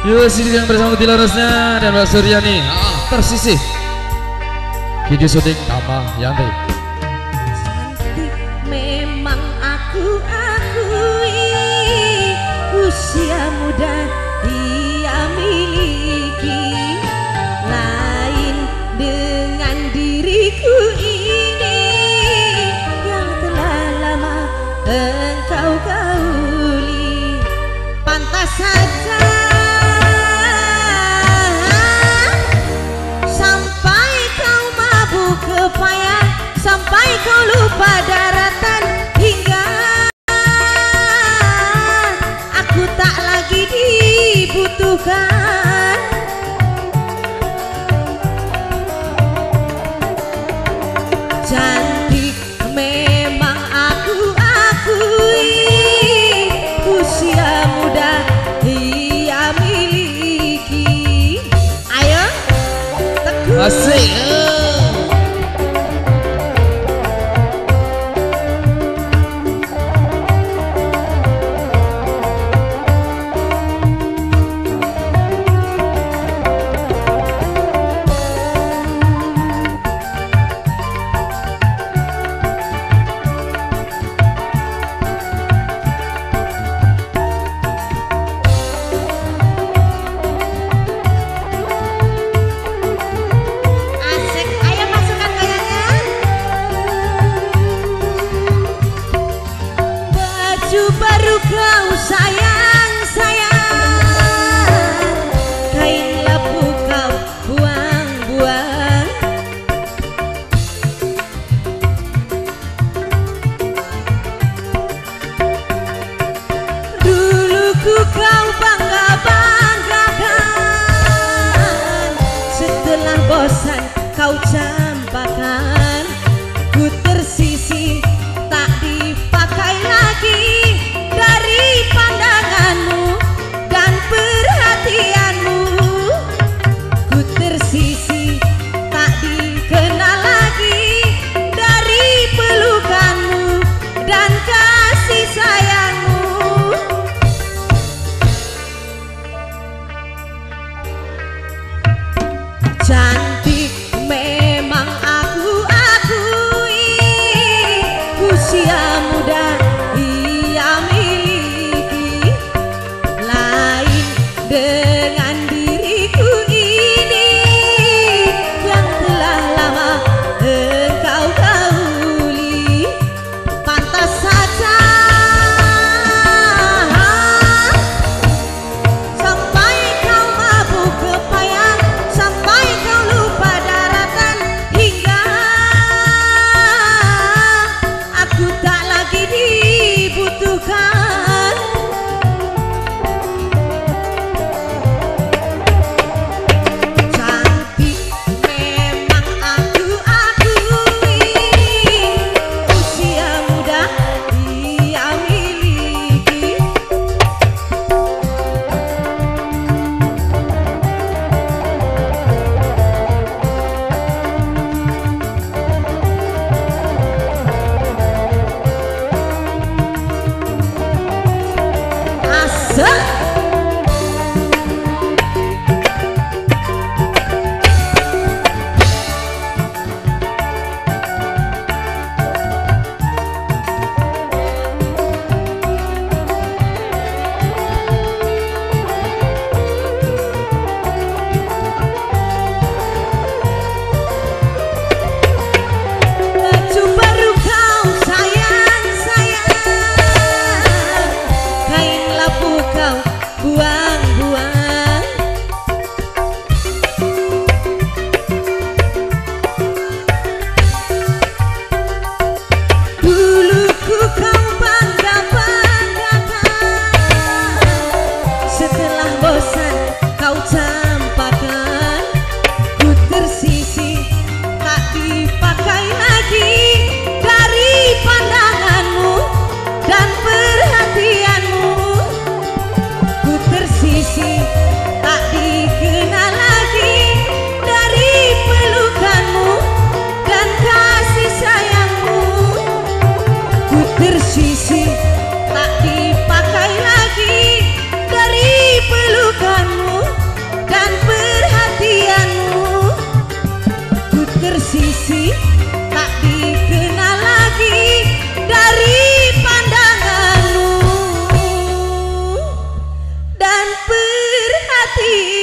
Yuk silakan bersama Tilarasnya dan Mbak Suryani. Tersisih video syuting Tama Yanti. Cantik memang aku akui, usia muda dia miliki, lain dengan diriku ini yang telah lama engkau gauli. Pantas saja sampai kau mabuk kepayan, sampai kau lupa daratan, hingga aku tak lagi dibutuhkan. Cantik memang aku akui, usia muda dia miliki. Ayo teguh. Asik. Baru kau sayang, sayang, kain lapu kau buang-buang. Dulu ku kau bangga-banggakan, setelah bosan kau campakan. Ku tersisih tak dipakai lagi dari pandanganmu dan perhatianmu. Ku tersisih tak dikenal lagi dari pelukanmu dan kasih sayangmu. Cantik memang aku akui, usia muda dia miliki, lain dengan diriku ini yang telah lama engkau gauli. Pantas saja sampai kau mabuk kepayan, sampai kau lupa daratan, hingga aku tak lagi dibutuhkan. Cantik memang aku akui, usia muda dia miliki. Asal baju baru kau sayang, sayang, kain lapu kau buang-buang. Dulu ku kau bangga-banggakan, setelah bosan kau campakan. Ku tersisih tak dipakai lagi dari pandanganmu dan perhatianmu. Ku tersisih tak dikenal lagi dari pelukanmu dan kasih sayangmu. Ku tersisih tak dipakai lagi dari pelukanmu tersisi tak dikenal lagi dari pandanganmu dan perhatian